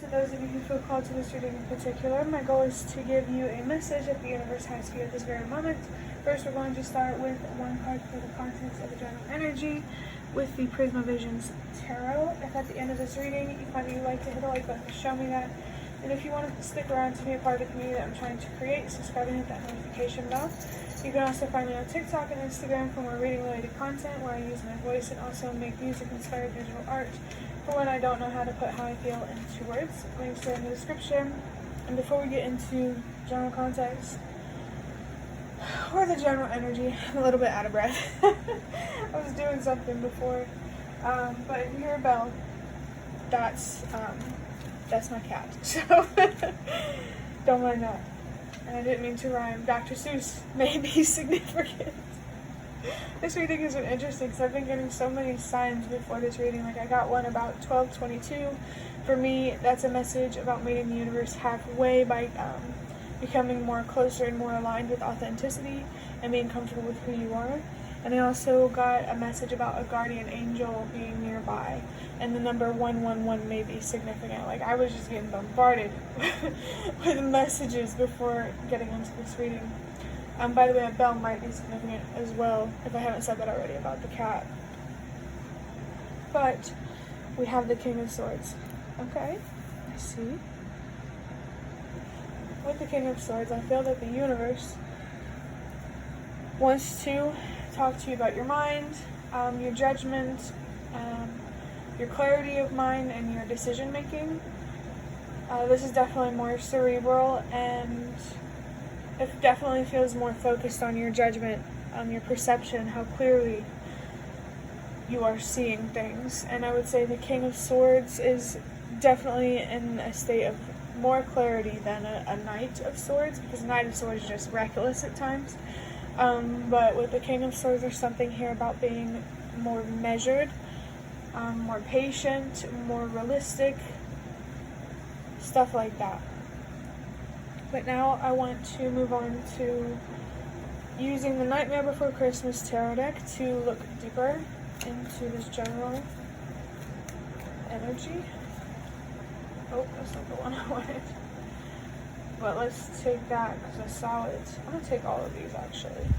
to those of you who feel called to this reading in particular. My goal is to give you a message that the universe has for you at this very moment. First, we're going to start with one card for the context of the general energy with the Prisma Visions Tarot. If at the end of this reading you find that you'd like to hit the like button to show me that, and if you want to stick around to be a part of the community that I'm trying to create, subscribe and hit that notification bell. You can also find me on TikTok and Instagram for more reading-related content where I use my voice and also make music-inspired digital art for when I don't know how to put how I feel into words. Links are in the description. And before we get into general context, or the general energy, I'm a little bit out of breath. I was doing something before. But if you hear a bell, that's my cat. So don't mind that. And I didn't mean to rhyme. Dr. Seuss may be significant. This reading has been interesting because I've been getting so many signs before this reading. Like I got one about 1222. For me, that's a message about meeting the universe halfway by becoming more closer and more aligned with authenticity and being comfortable with who you are. And I also got a message about a guardian angel being nearby. And the number 111 may be significant. Like I was just getting bombarded with messages before getting into this reading. By the way, a bell might be significant as well, if I haven't said that already about the cat. But we have the King of Swords. Okay, I see. With the King of Swords, I feel that the universe wants to talk to you about your mind, your judgment, your clarity of mind, and your decision making. This is definitely more cerebral, and it definitely feels more focused on your judgment, your perception, how clearly you are seeing things. And I would say the King of Swords is definitely in a state of more clarity than a Knight of Swords, because Knight of Swords is just reckless at times. But with the King of Swords, there's something here about being more measured, more patient, more realistic, stuff like that. But now I want to move on to using the Nightmare Before Christmas tarot deck to look deeper into this general energy. Oh, that's not the one I wanted. But let's take that because I saw it. I'm going to take all of these actually.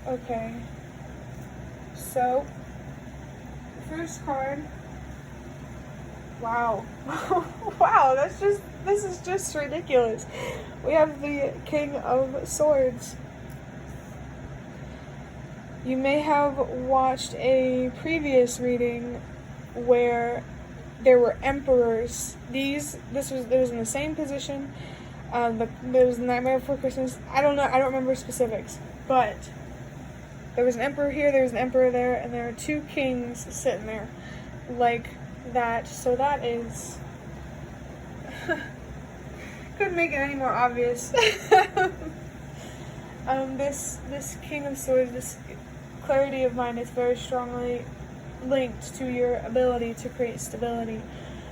Okay. So, the first card. Wow. Wow, this is just ridiculous. We have the King of Swords. You may have watched a previous reading where there were emperors. It was in the same position. There was Nightmare Before Christmas. I don't remember specifics, but there was an emperor here, there was an emperor there, and there are two kings sitting there, like that. So that is couldn't make it any more obvious. This King of Swords, this clarity of mind is very strongly linked to your ability to create stability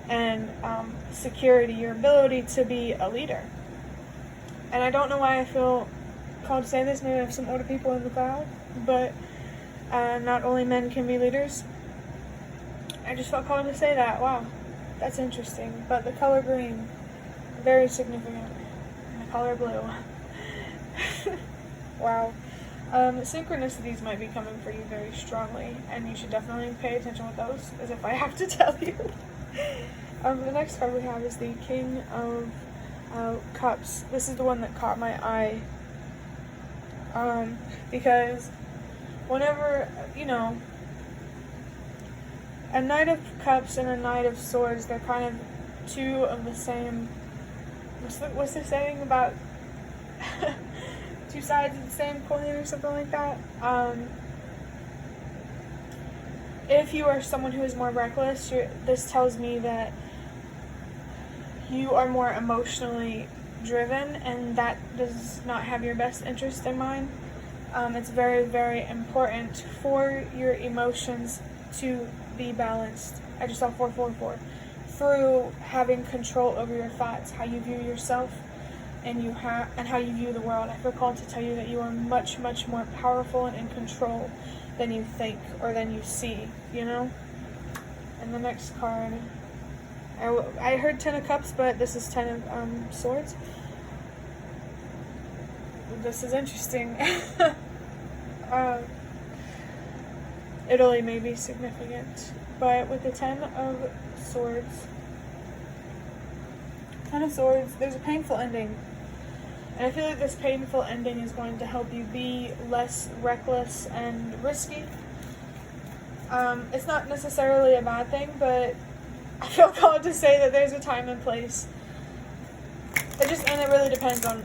and security, your ability to be a leader. And I don't know why I feel called to say this. Maybe I have some older people in the crowd, but not only men can be leaders. I just felt called to say that. Wow, that's interesting. But the color green, very significant. And the color blue. Wow. Synchronicities might be coming for you very strongly, and you should definitely pay attention with those, as if I have to tell you. The next card we have is the King of Cups. This is the one that caught my eye, because whenever, a Knight of Cups and a Knight of Swords, they're kind of two of the same, what's the saying about two sides of the same coin or something like that. If you are someone who is more reckless, this tells me that you are more emotionally driven, and that does not have your best interest in mind. It's very, very important for your emotions to be balanced. I just saw 444. Through having control over your thoughts, how you view yourself, and how you view the world. I feel called to tell you that you are much, much more powerful and in control than you think or than you see, And the next card I heard 10 of Cups, but this is 10 of Swords. This is interesting. Italy may be significant, but with the 10 of Swords, there's a painful ending. And I feel like this painful ending is going to help you be less reckless and risky. It's not necessarily a bad thing, but I feel called to say that there's a time and place. And it really depends on,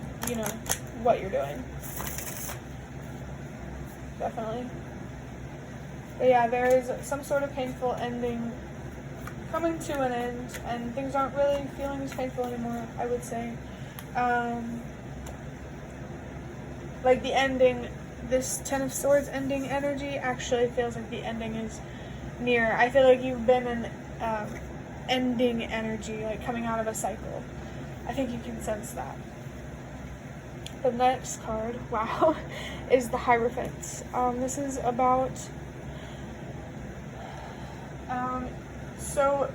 what you're doing. Definitely. But yeah, there is some sort of painful ending coming to an end, and things aren't really feeling as painful anymore, I would say. Like the ending, this 10 of Swords ending energy actually feels like the ending is near. I feel like you've been in ending energy, like coming out of a cycle. I think you can sense that. The next card, wow, is the Hierophant. This is about so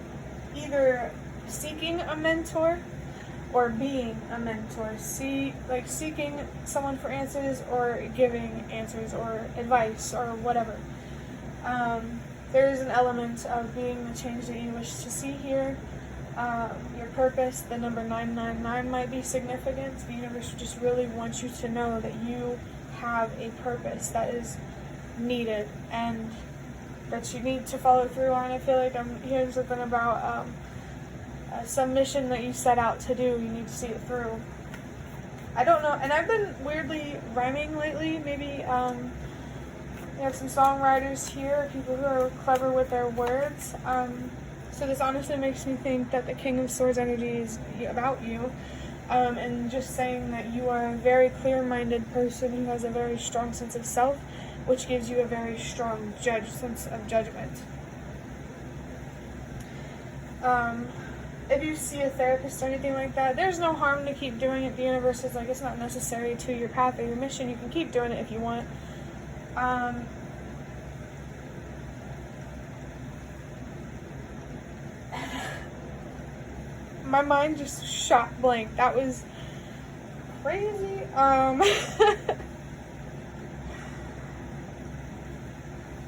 either seeking a mentor or being a mentor. Seeking someone for answers or giving answers or advice or whatever. There is an element of being the change that you wish to see here. Your purpose, the number 999 might be significant. The universe just really wants you to know that you have a purpose that is needed and that you need to follow through on. I feel like I'm hearing something about some mission that you set out to do. You need to see it through. I don't know, and I've been weirdly rhyming lately. Maybe we have some songwriters here, people who are clever with their words. So this honestly makes me think that the King of Swords energy is about you. And just saying that you are a very clear-minded person who has a very strong sense of self, which gives you a very strong sense of judgment. If you see a therapist or anything like that, there's no harm to keep doing it. The universe is like, it's not necessary to your path or your mission. You can keep doing it if you want. My mind just shot blank. That was crazy.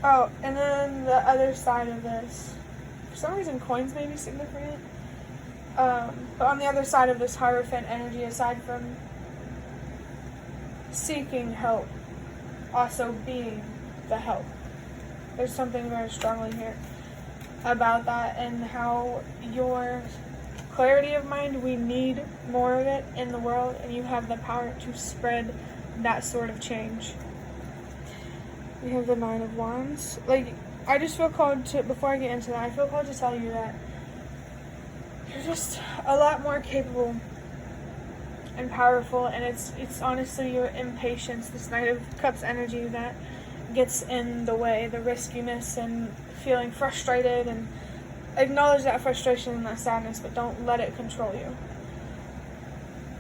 Oh, and then the other side of this, for some reason coins may be significant. But on the other side of this Hierophant energy, aside from seeking help, also being the help. There's something very strongly here about that, and how your clarity of mind, we need more of it in the world, and you have the power to spread that sort of change. We have the 9 of Wands. I just feel called to, before I get into that, I feel called to tell you that you're just a lot more capable and powerful, and it's honestly your impatience, this Knight of Cups energy, that gets in the way, the riskiness and feeling frustrated, and acknowledge that frustration and that sadness, but don't let it control you.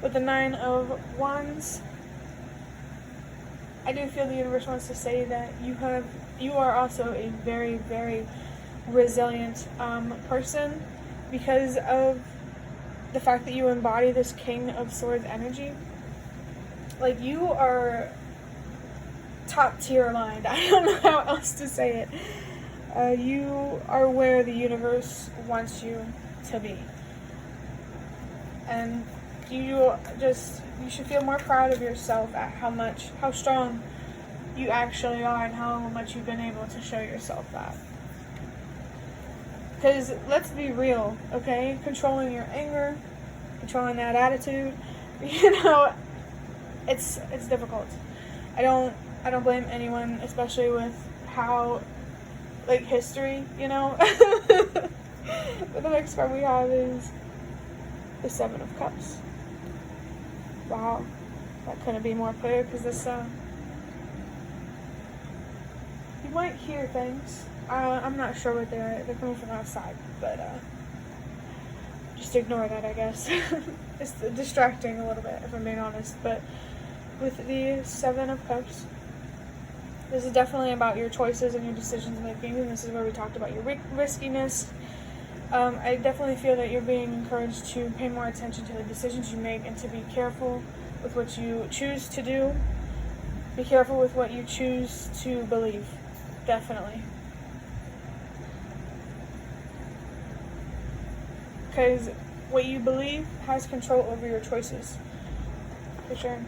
With the 9 of Wands, I do feel the universe wants to say that you are also a very, very resilient person, because of the fact that you embody this King of Swords energy. Like, you are top tier line. I don't know how else to say it. You are where the universe wants you to be. And you should feel more proud of yourself at how strong you actually are, and how much you've been able to show yourself that. Because let's be real, okay? Controlling your anger, controlling that attitude, it's difficult. I don't blame anyone, especially with how, history, But the next card we have is the 7 of Cups. Wow, that couldn't be more clear, because this, you might hear things. I'm not sure what they are. They're coming from outside, but just ignore that, I guess. It's distracting a little bit, if I'm being honest. But with the 7 of Cups, this is definitely about your choices and your decisions making, and this is where we talked about your riskiness. I definitely feel that you're being encouraged to pay more attention to the decisions you make and to be careful with what you choose to do. Be careful with what you choose to believe. Definitely. Because what you believe has control over your choices. For sure.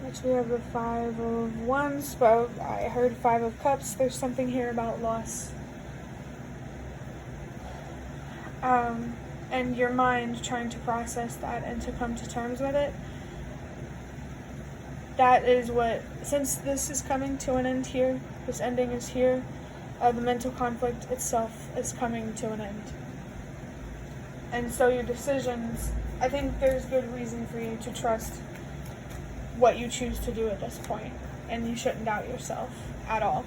Next we have the 5 of Wands, but I heard 5 of Cups. There's something here about loss. And your mind trying to process that and to come to terms with it. That is what, since this is coming to an end here, this ending is here, the mental conflict itself is coming to an end. And so your decisions, I think there's good reason for you to trust what you choose to do at this point, and you shouldn't doubt yourself at all.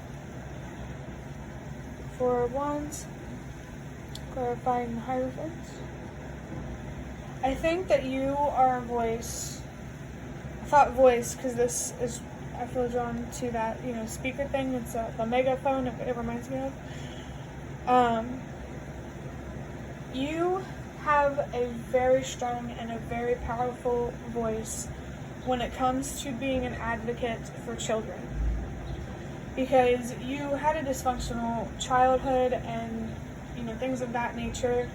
4 of Wands, clarifying the Hierophant. I think that you are a voice. I thought voice because this is, I feel drawn to that, speaker thing. It's the megaphone, it reminds me of. You have a very strong and a very powerful voice when it comes to being an advocate for children. Because you had a dysfunctional childhood and, things of that nature.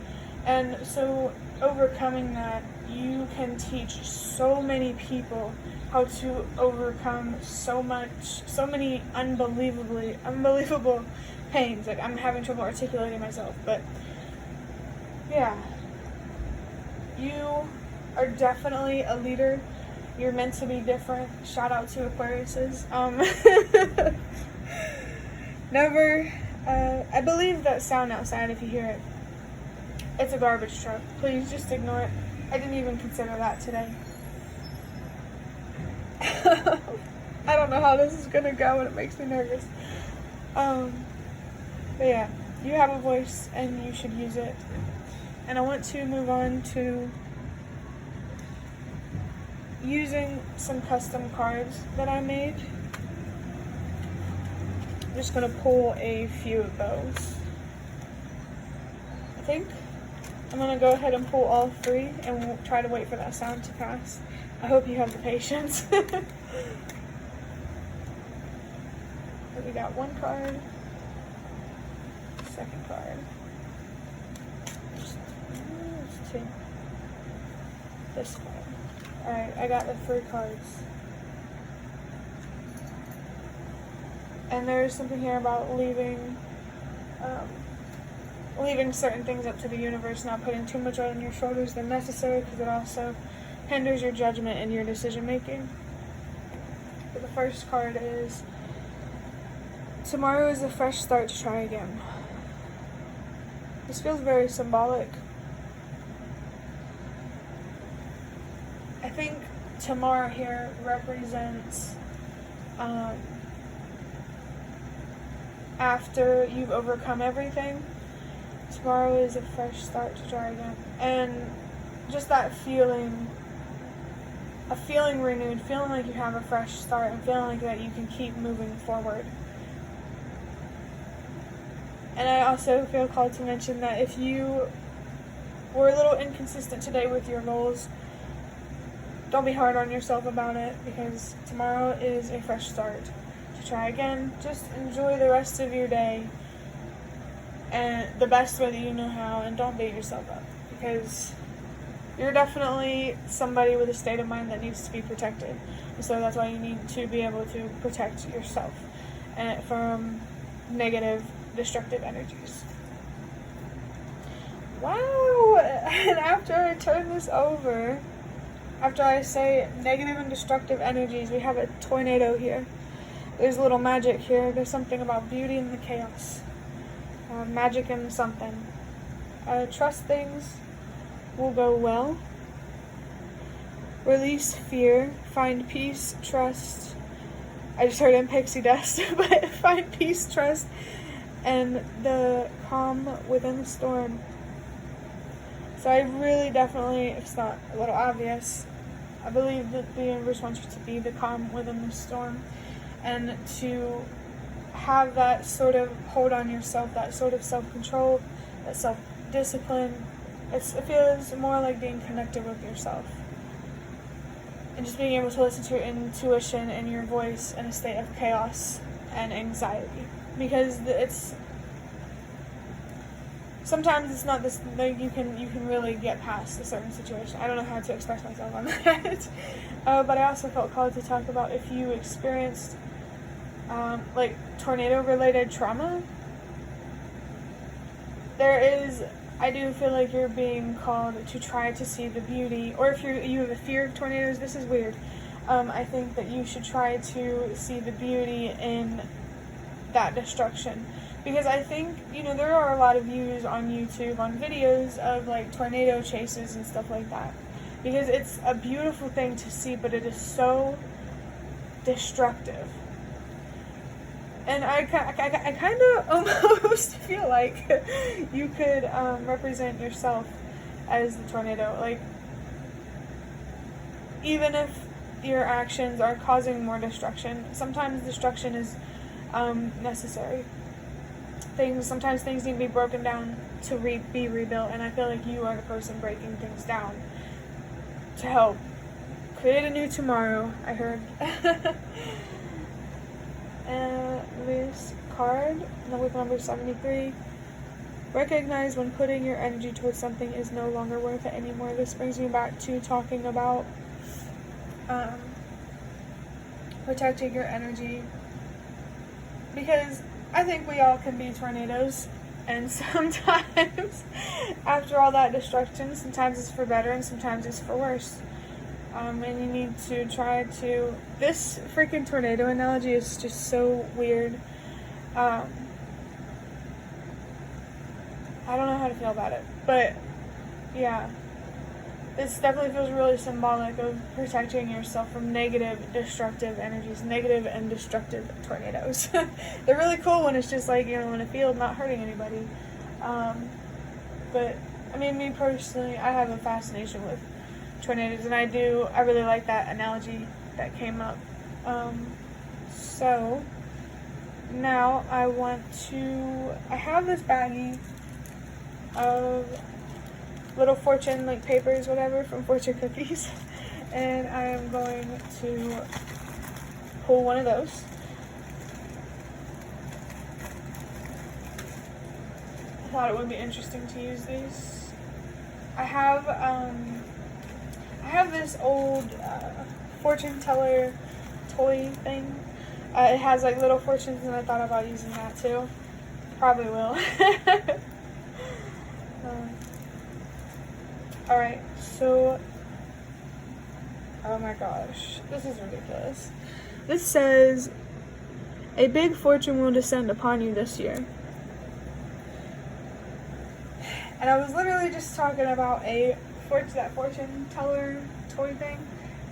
And so overcoming that, you can teach so many people how to overcome so many unbelievable pains. Like, I'm having trouble articulating myself, but yeah. You are definitely a leader. You're meant to be different. Shout out to Aquariuses. I believe that sound outside, if you hear it, it's a garbage truck. Please just ignore it. I didn't even consider that today. I don't know how this is gonna go and it makes me nervous. But yeah, you have a voice and you should use it. And I want to move on to using some custom cards that I made. I'm just going to pull a few of those. I think I'm going to go ahead and pull all 3 and we'll try to wait for that sound to pass. I hope you have the patience. We got 1 card, 2nd card. There's 2. This card. Alright, I got the 3 cards. And there's something here about leaving certain things up to the universe, not putting too much on your shoulders than necessary, because it also hinders your judgment and your decision making. But the first card is, tomorrow is a fresh start to try again. This feels very symbolic. I think tomorrow here represents after you've overcome everything, tomorrow is a fresh start to try again. And just that feeling, a feeling renewed, feeling like you have a fresh start and feeling like that you can keep moving forward. And I also feel called to mention that if you were a little inconsistent today with your goals, don't be hard on yourself about it, because tomorrow is a fresh start to try again. Just enjoy the rest of your day and the best way that you know how, and don't beat yourself up, because you're definitely somebody with a state of mind that needs to be protected. And so that's why you need to be able to protect yourself from negative, destructive energies. Wow! And after I turn this over, after I say negative and destructive energies, we have a tornado here. There's a little magic here. There's something about beauty in the chaos. Magic in something. Trust things will go well. Release fear. Find peace, trust. I just heard in pixie dust, but find peace, trust, and the calm within the storm. So I really definitely, it's not a little obvious, I believe that the universe wants you to be the calm within the storm, and to have that sort of hold on yourself, that sort of self-control, that self-discipline. It feels more like being connected with yourself. And just being able to listen to your intuition and your voice in a state of chaos and anxiety. Because sometimes it's not this, like, you can really get past a certain situation. I don't know how to express myself on that. But I also felt called to talk about if you experienced like tornado-related trauma. I do feel like you're being called to try to see the beauty, or if you have a fear of tornadoes, this is weird. I think that you should try to see the beauty in that destruction. Because I think, there are a lot of views on YouTube, on videos of like tornado chases and stuff like that. Because it's a beautiful thing to see, but it is so destructive. And I kind of almost feel like you could represent yourself as the tornado. Like, even if your actions are causing more destruction, sometimes destruction is necessary. Sometimes things need to be broken down to be rebuilt, and I feel like you are the person breaking things down to help create a new tomorrow, I heard. This card, with number 73, recognize when putting your energy towards something is no longer worth it anymore. This brings me back to talking about protecting your energy, because I think we all can be tornadoes, and sometimes after all that destruction, sometimes it's for better and sometimes it's for worse. And you need to try to... This freaking tornado analogy is just so weird. I don't know how to feel about it. But, yeah. This definitely feels really symbolic of protecting yourself from negative, destructive energies. Negative and destructive tornadoes. They're really cool when it's just like, in a field, not hurting anybody. But, me personally, I have a fascination with tornadoes, and I really like that analogy that came up. So now I have this baggie of little fortune, like papers, whatever, from Fortune Cookies, and I am going to pull one of those. I thought it would be interesting to use these. I have this old fortune teller toy thing. It has like little fortunes, and I thought about using that too. Probably will. Alright, so, oh my gosh, this is ridiculous. This says, a big fortune will descend upon you this year. And I was literally just talking about that fortune teller toy thing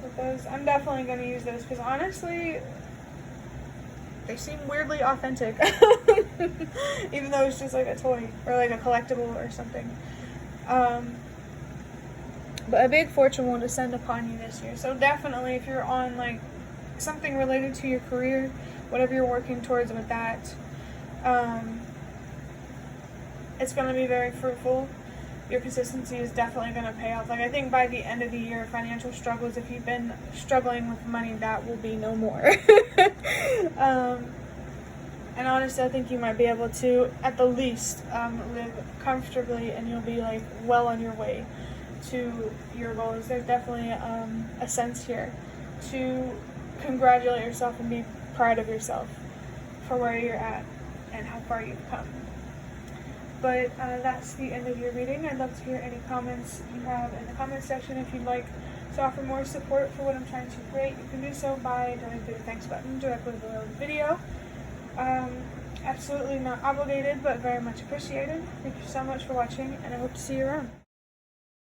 with those. I'm definitely going to use those because honestly, they seem weirdly authentic. Even though it's just like a toy or like a collectible or something. But a big fortune will descend upon you this year. So definitely if you're on like something related to your career, whatever you're working towards with that, it's going to be very fruitful. Your consistency is definitely going to pay off. Like, I think by the end of the year, financial struggles, if you've been struggling with money, that will be no more. And honestly, I think you might be able to, at the least, live comfortably, and you'll be, like, well on your way to your goals. There's definitely a sense here to congratulate yourself and be proud of yourself for where you're at and how far you've come. But that's the end of your reading. I'd love to hear any comments you have in the comment section. If you'd like to offer more support for what I'm trying to create, you can do so by donating the thanks button directly below the video. Absolutely not obligated, but very much appreciated. Thank you so much for watching, and I hope to see you around.